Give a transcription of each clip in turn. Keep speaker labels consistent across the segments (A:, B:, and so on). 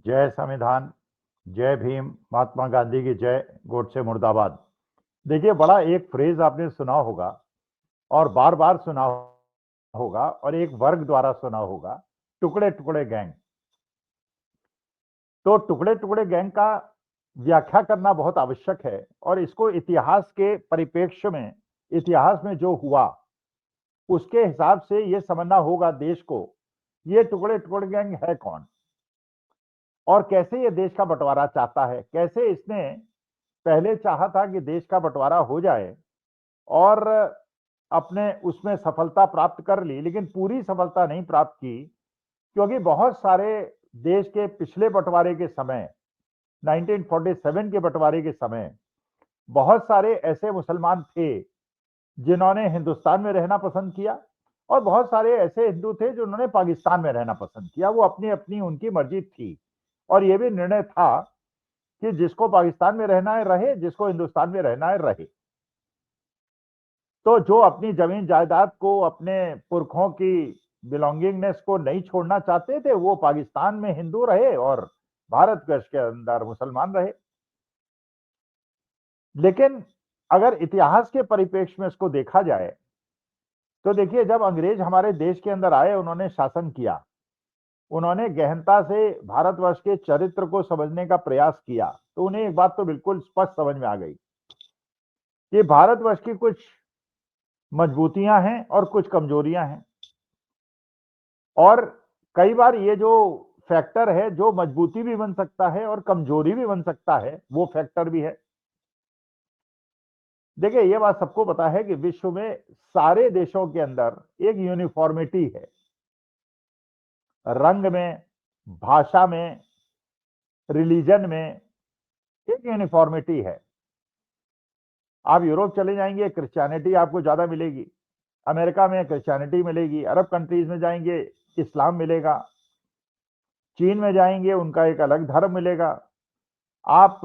A: जय संविधान, जय भीम, महात्मा गांधी की जय, गोडसे मुर्दाबाद। देखिए, बड़ा एक फ्रेज आपने सुना होगा और बार बार सुना होगा और एक वर्ग द्वारा सुना होगा, टुकड़े टुकड़े गैंग। तो टुकड़े टुकड़े गैंग का व्याख्या करना बहुत आवश्यक है और इसको इतिहास के परिप्रेक्ष्य में, इतिहास में जो हुआ उसके हिसाब से ये समझना होगा देश को, ये टुकड़े टुकड़े गैंग है कौन और कैसे ये देश का बंटवारा चाहता है। कैसे इसने पहले चाहा था कि देश का बंटवारा हो जाए और अपने उसमें सफलता प्राप्त कर ली, लेकिन पूरी सफलता नहीं प्राप्त की, क्योंकि बहुत सारे देश के पिछले बंटवारे के समय, 1947 के बंटवारे के समय, बहुत सारे ऐसे मुसलमान थे जिन्होंने हिंदुस्तान में रहना पसंद किया और बहुत सारे ऐसे हिंदू थे जिन्होंने पाकिस्तान में रहना पसंद किया। वो अपनी अपनी उनकी मर्जी थी और यह भी निर्णय था कि जिसको पाकिस्तान में रहना है रहे, जिसको हिंदुस्तान में रहना है रहे। तो जो अपनी जमीन जायदाद को, अपने पुरखों की बिलोंगिंगनेस को नहीं छोड़ना चाहते थे, वो पाकिस्तान में हिंदू रहे और भारतवर्ष के अंदर मुसलमान रहे। लेकिन अगर इतिहास के परिप्रेक्ष्य में इसको देखा जाए तो देखिए, जब अंग्रेज हमारे देश के अंदर आए, उन्होंने शासन किया, उन्होंने गहनता से भारतवर्ष के चरित्र को समझने का प्रयास किया, तो उन्हें एक बात तो बिल्कुल स्पष्ट समझ में आ गई कि भारतवर्ष की कुछ मजबूतियां हैं और कुछ कमजोरियां हैं। और कई बार ये जो फैक्टर है, जो मजबूती भी बन सकता है और कमजोरी भी बन सकता है, वो फैक्टर भी है। देखिए, ये बात सबको पता है कि विश्व में सारे देशों के अंदर एक यूनिफॉर्मिटी है, रंग में, भाषा में, रिलीजन में एक यूनिफॉर्मिटी है। आप यूरोप चले जाएंगे, क्रिश्चियनिटी आपको ज्यादा मिलेगी, अमेरिका में क्रिश्चियनिटी मिलेगी, अरब कंट्रीज में जाएंगे इस्लाम मिलेगा, चीन में जाएंगे उनका एक अलग धर्म मिलेगा, आप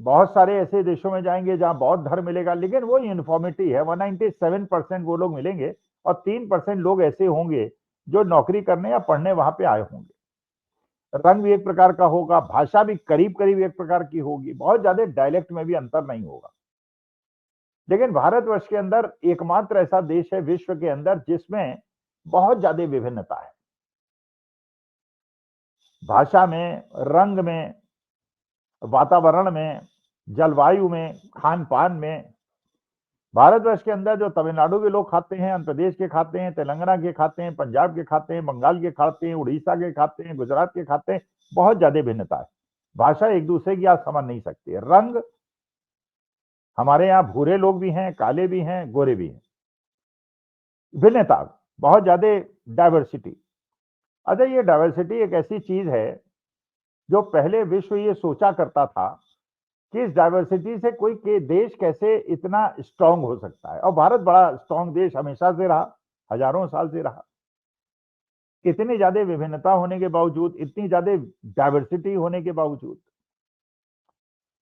A: बहुत सारे ऐसे देशों में जाएंगे जहां बौद्ध धर्म मिलेगा, लेकिन वो यूनिफॉर्मिटी है। 197% वो लोग मिलेंगे और 3% लोग ऐसे होंगे जो नौकरी करने या पढ़ने वहां पे आए होंगे। रंग भी एक प्रकार का होगा, भाषा भी करीब करीब एक प्रकार की होगी, बहुत ज्यादा डायलेक्ट में भी अंतर नहीं होगा। लेकिन भारतवर्ष के अंदर एकमात्र ऐसा देश है विश्व के अंदर जिसमें बहुत ज्यादा विभिन्नता है, भाषा में, रंग में, वातावरण में, जलवायु में, खान पान में। भारतवर्ष के अंदर जो तमिलनाडु के लोग खाते हैं, आंध्र प्रदेश के खाते हैं, तेलंगाना के खाते हैं, पंजाब के खाते हैं, बंगाल के खाते हैं, उड़ीसा के खाते हैं, गुजरात के खाते हैं, बहुत ज्यादा भिन्नता है। भाषा एक दूसरे की आप समझ नहीं सकती है। रंग, हमारे यहाँ भूरे लोग भी हैं, काले भी हैं, गोरे भी हैं, भिन्नता बहुत ज्यादा, डाइवर्सिटी। अच्छा, ये डाइवर्सिटी एक ऐसी चीज है जो पहले विश्व ये सोचा करता था कि इस डाइवर्सिटी से कोई के देश कैसे इतना स्ट्रांग हो सकता है, और भारत बड़ा स्ट्रांग देश हमेशा से रहा, हजारों साल से रहा। इतनी ज्यादा विभिन्नता होने के बावजूद, इतनी ज्यादा डाइवर्सिटी होने के बावजूद,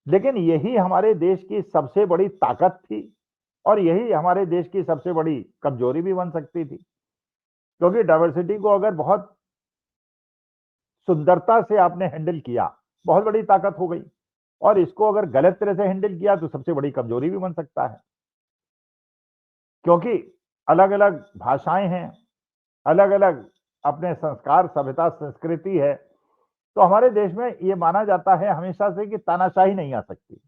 A: लेकिन यही हमारे देश की सबसे बड़ी ताकत थी और यही हमारे देश की सबसे बड़ी कमजोरी भी बन सकती थी, क्योंकि डाइवर्सिटी को अगर बहुत सुंदरता से आपने हैंडल किया, बहुत बड़ी ताकत हो गई, और इसको अगर गलत तरह से हैंडल किया तो सबसे बड़ी कमजोरी भी बन सकता है। क्योंकि अलग अलग भाषाएं हैं, अलग अलग अपने संस्कार, सभ्यता, संस्कृति है, तो हमारे देश में ये माना जाता है हमेशा से कि तानाशाही नहीं आ सकती।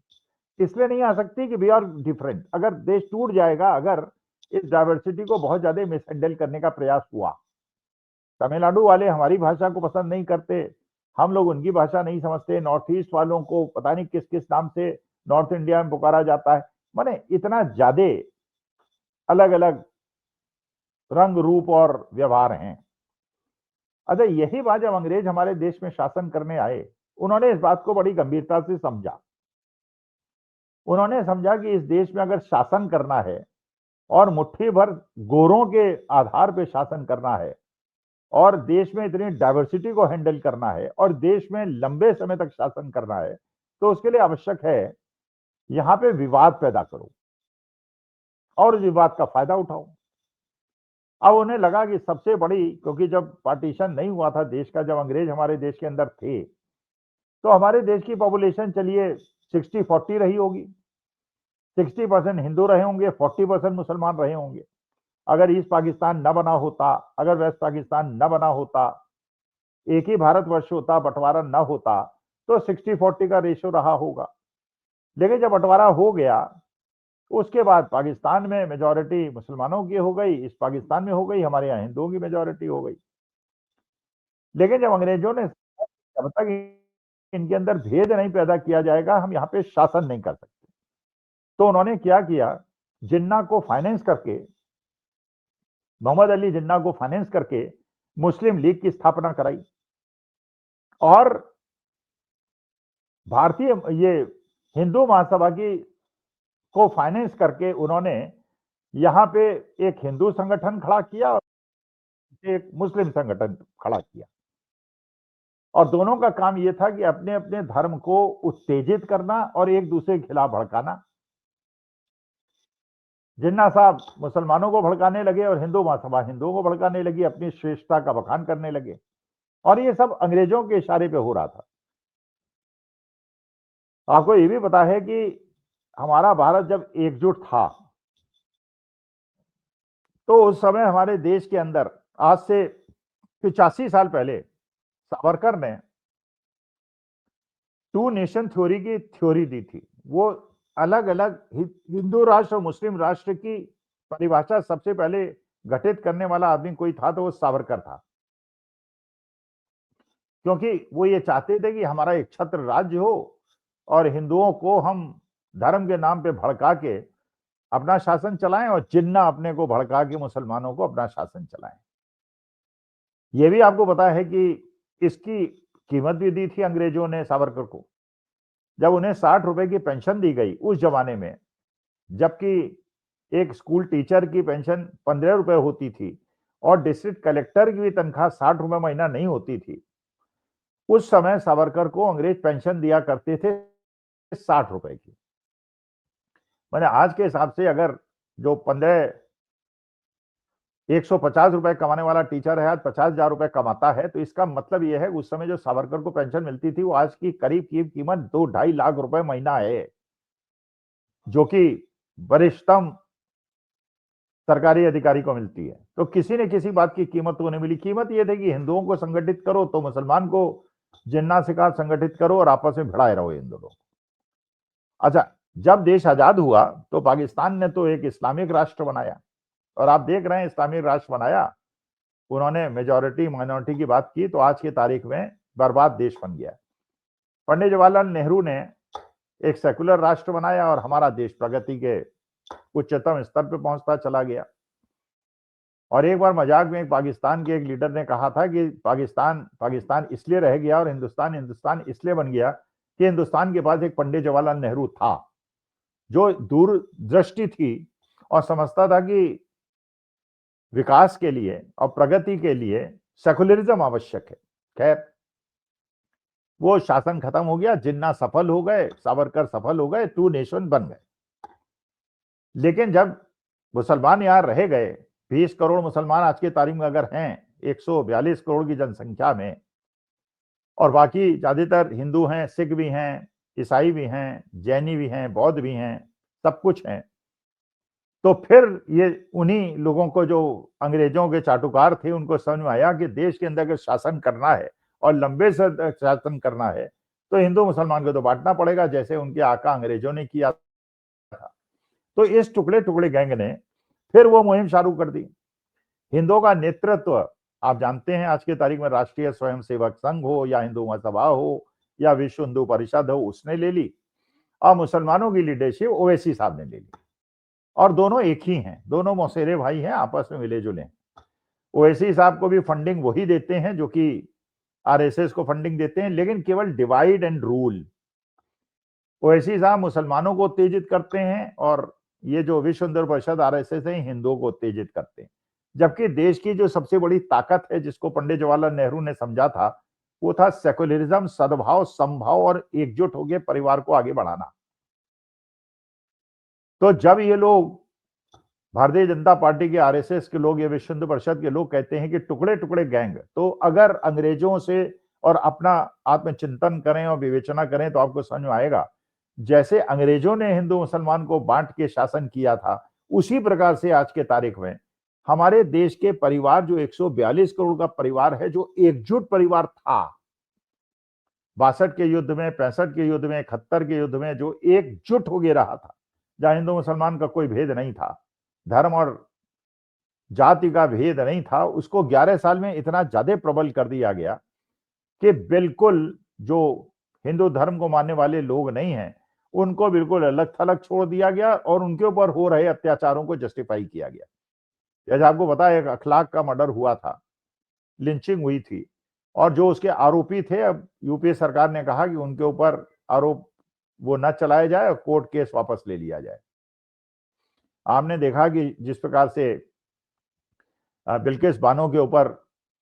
A: इसलिए नहीं आ सकती कि वी आर डिफरेंट। अगर देश टूट जाएगा अगर इस डाइवर्सिटी को बहुत ज्यादा मिसहैंडल करने का प्रयास हुआ। तमिलनाडु वाले हमारी भाषा को पसंद नहीं करते, हम लोग उनकी भाषा नहीं समझते, नॉर्थ ईस्ट वालों को पता नहीं किस किस नाम से नॉर्थ इंडिया में पुकारा जाता है। माने इतना ज्यादा अलग अलग रंग, रूप और व्यवहार हैं। अच्छा, यही बात जब अंग्रेज हमारे देश में शासन करने आए, उन्होंने इस बात को बड़ी गंभीरता से समझा। उन्होंने समझा कि इस देश में अगर शासन करना है और मुट्ठी भर गोरों के आधार पर शासन करना है और देश में इतनी डाइवर्सिटी को हैंडल करना है और देश में लंबे समय तक शासन करना है, तो उसके लिए आवश्यक है यहां पे विवाद पैदा करो और विवाद का फायदा उठाओ। अब उन्हें लगा कि सबसे बड़ी, क्योंकि जब पार्टीशन नहीं हुआ था देश का, जब अंग्रेज हमारे देश के अंदर थे, तो हमारे देश की पॉपुलेशन चलिए 60-40 रही होगी। 60% हिंदू रहे होंगे, 40% मुसलमान रहे होंगे। अगर ईस्ट पाकिस्तान न बना होता, अगर वेस्ट पाकिस्तान न बना होता, एक ही भारतवर्ष होता, बंटवारा न होता, तो 60-40 का रेशियो रहा होगा। लेकिन जब बंटवारा हो गया, उसके बाद पाकिस्तान में मेजॉरिटी मुसलमानों की हो गई, इस पाकिस्तान में हो गई, हमारे यहाँ हिंदुओं की मेजॉरिटी हो गई। लेकिन जब अंग्रेजों ने, जब तक इनके अंदर भेद नहीं पैदा किया जाएगा, हम यहाँ पे शासन नहीं कर सकते। तो उन्होंने क्या किया, जिन्ना को फाइनेंस करके, मोहम्मद अली जिन्ना को फाइनेंस करके मुस्लिम लीग की स्थापना कराई, और भारतीय ये हिंदू महासभा की को फाइनेंस करके उन्होंने यहाँ पे एक हिंदू संगठन खड़ा किया और एक मुस्लिम संगठन खड़ा किया, और दोनों का काम यह था कि अपने अपने धर्म को उत्तेजित करना और एक दूसरे के खिलाफ भड़काना। जिन्ना साहब मुसलमानों को भड़काने लगे और हिंदू महासभा हिंदुओं को भड़काने लगी, अपनी श्रेष्ठता का बखान करने लगे, और ये सब अंग्रेजों के इशारे पे हो रहा था। आपको ये भी पता है कि हमारा भारत जब एकजुट था, तो उस समय हमारे देश के अंदर आज से 85 साल पहले सावरकर ने टू नेशन थ्योरी की थ्योरी दी थी। वो अलग अलग हिंदू राष्ट्र और मुस्लिम राष्ट्र की परिभाषा सबसे पहले गठित करने वाला आदमी कोई था, तो वो सावरकर था, क्योंकि वो ये चाहते थे कि हमारा एक छत्र राज्य हो और हिंदुओं को हम धर्म के नाम पे भड़का के अपना शासन चलाएं, और जिन्ना अपने को भड़का के मुसलमानों को अपना शासन चलाएं। ये भी आपको पता है कि इसकी कीमत भी दी थी अंग्रेजों ने सावरकर को। जब उन्हें 60 रुपए की पेंशन दी गई उस जमाने में, जबकि एक स्कूल टीचर की पेंशन 15 रुपए होती थी और डिस्ट्रिक्ट कलेक्टर की भी तनख्वाह 60 रुपए महीना नहीं होती थी, उस समय सावरकर को अंग्रेज पेंशन दिया करते थे 60 रुपए की। मैंने आज के हिसाब से अगर जो 150 रुपए कमाने वाला टीचर है, आज 50,000 रुपए कमाता है, तो इसका मतलब यह है उस समय जो सावरकर को पेंशन मिलती थी वो आज की करीब कीमत 2-2.5 लाख रुपए महीना है, जो कि वरिष्ठतम सरकारी अधिकारी को मिलती है। तो किसी ने किसी बात की कीमत तो नहीं मिली। कीमत यह थी कि हिंदुओं को संगठित करो, तो मुसलमान को जिन्ना से कहा संगठित करो और आपस में भिड़ाए रहो इन दोनों। अच्छा, जब देश आजाद हुआ तो पाकिस्तान ने तो एक इस्लामिक राष्ट्र बनाया, और आप देख रहे हैं इस्लामिक राष्ट्र बनाया, उन्होंने मेजॉरिटी माइनॉरिटी की बात की, तो आज की तारीख में बर्बाद देश बन गया। पंडित जवाहरलाल नेहरू ने एक सेकुलर राष्ट्र बनाया और हमारा देश प्रगति के उच्चतम स्तर पर पहुंचता चला गया। और एक बार मजाक में पाकिस्तान के एक लीडर ने कहा था कि पाकिस्तान इसलिए रह गया और हिंदुस्तान इसलिए बन गया कि हिंदुस्तान के पास एक पंडित जवाहरलाल नेहरू था, जो दूरदृष्टि थी और समझता था कि विकास के लिए और प्रगति के लिए सेकुलरिज्म आवश्यक है। खैर, वो शासन खत्म हो गया, जिन्ना सफल हो गए, सावरकर सफल हो गए, टू नेशन बन गए। लेकिन जब मुसलमान यहाँ रह गए, 20 करोड़ मुसलमान आज की तारीख में अगर हैं 142 करोड़ की जनसंख्या में, और बाकी ज्यादातर हिंदू हैं, सिख भी हैं, ईसाई भी हैं, जैनी भी हैं, बौद्ध भी हैं, सब कुछ हैं, तो फिर ये उन्हीं लोगों को जो अंग्रेजों के चाटुकार थे उनको समझ में आया कि देश के अंदर अगर शासन करना है और लंबे से शासन करना है तो हिंदू मुसलमान को तो बांटना पड़ेगा, जैसे उनके आका अंग्रेजों ने किया था। तो इस टुकड़े टुकड़े गैंग ने फिर वो मुहिम शुरू कर दी। हिंदुओं का नेतृत्व आप जानते हैं, आज की तारीख में राष्ट्रीय स्वयंसेवक संघ हो या हिंदू महासभा हो या विश्व हिंदू परिषद हो, उसने ले ली, और मुसलमानों की लीडरशिप ओवैसी साहब ने ले ली। और दोनों एक ही हैं, दोनों मौसेरे भाई हैं, आपस में मिले जुले। ओवैसी साहब को भी फंडिंग वही देते हैं जो कि आरएसएस को फंडिंग देते हैं, लेकिन केवल डिवाइड एंड रूल। ओवैसी साहब मुसलमानों को उत्तेजित करते हैं और ये जो विश्व हिंदू परिषद आरएसएस है हिंदुओं को उत्तेजित करते हैं। जबकि देश की जो सबसे बड़ी ताकत है जिसको पंडित जवाहरलाल नेहरू ने समझा था, वो था सेकुलरिज्म, सद्भाव, समभाव और एकजुट होकर परिवार को आगे बढ़ाना। तो जब ये लोग भारतीय जनता पार्टी के, आरएसएस के लोग या विश्व हिंदू परिषद के लोग कहते हैं कि टुकड़े टुकड़े गैंग। तो अगर अंग्रेजों से और अपना आत्मचिंतन करें और विवेचना करें तो आपको समझ में आएगा, जैसे अंग्रेजों ने हिंदू मुसलमान को बांट के शासन किया था, उसी प्रकार से आज के तारीख में हमारे देश के परिवार, जो 142 करोड़ का परिवार है, जो एकजुट परिवार था 62 के युद्ध में, 65 के युद्ध में, 71 के युद्ध में, जो एकजुट हो गया रहा था, जहां हिंदू मुसलमान का कोई भेद नहीं था, धर्म और जाति का भेद नहीं था, उसको 11 साल में इतना ज्यादा प्रबल कर दिया गया कि बिल्कुल जो हिंदू धर्म को मानने वाले लोग नहीं हैं, उनको बिल्कुल अलग थलग छोड़ दिया गया और उनके ऊपर हो रहे अत्याचारों को जस्टिफाई किया गया। जैसे आपको पता है, एक अखलाक का मर्डर हुआ था, लिंचिंग हुई थी, और जो उसके आरोपी थे, अब यूपीए सरकार ने कहा कि उनके ऊपर आरोप वो न चलाया जाए और कोर्ट केस वापस ले लिया जाए। आपने देखा कि जिस प्रकार से बिल्किस बानो के ऊपर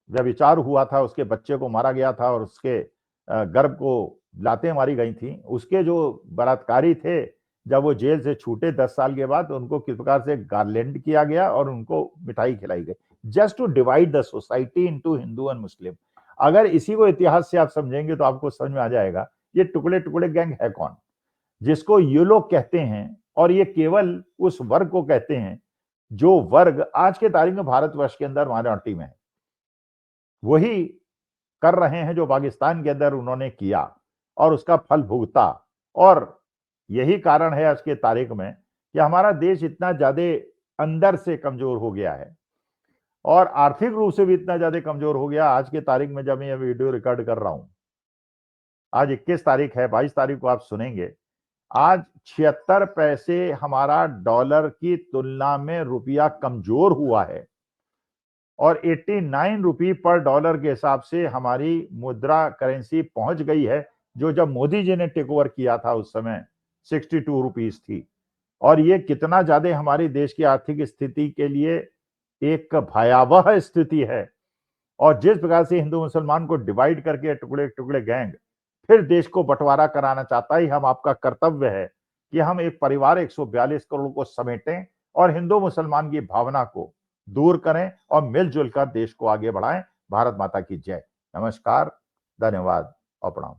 A: व्यभिचार हुआ था, उसके बच्चे को मारा गया था और उसके गर्भ को लातें मारी गई थी, उसके जो बलात्कारी थे, जब वो जेल से छूटे 10 साल के बाद, उनको किस प्रकार से गार्लैंड किया गया और उनको मिठाई खिलाई गई, just to divide the society into Hindu and Muslim. अगर इसी को इतिहास से आप समझेंगे तो आपको समझ में आ जाएगा ये टुकड़े टुकड़े गैंग है कौन, जिसको ये लोग कहते हैं। और ये केवल उस वर्ग को कहते हैं जो वर्ग आज के तारीख में भारतवर्ष के अंदर माइनॉरिटी में है। वही कर रहे हैं जो पाकिस्तान के अंदर उन्होंने किया और उसका फल भुगता। और यही कारण है आज के तारीख में कि हमारा देश इतना ज्यादा अंदर से कमजोर हो गया है और आर्थिक रूप से भी इतना ज्यादा कमजोर हो गया। आज के तारीख में जब मैं ये वीडियो रिकॉर्ड कर रहा हूं, आज 21 तारीख है, 22 तारीख को आप सुनेंगे, आज 76 पैसे हमारा डॉलर की तुलना में रुपया कमजोर हुआ है और 89 रुपये पर डॉलर के हिसाब से हमारी मुद्रा करेंसी पहुंच गई है, जो जब मोदी जी ने टेक ओवर किया था उस समय 62 रुपीज थी। और ये कितना ज्यादा हमारे देश की आर्थिक स्थिति के लिए एक भयावह स्थिति है। और जिस प्रकार से हिंदू मुसलमान को डिवाइड करके टुकड़े टुकड़े गैंग फिर देश को बंटवारा कराना चाहता है, हम आपका कर्तव्य है कि हम एक परिवार 142 करोड़ को समेटें और हिंदू मुसलमान की भावना को दूर करें और मिलजुल कर देश को आगे बढ़ाएं। भारत माता की जय। नमस्कार, धन्यवाद और प्रणाम।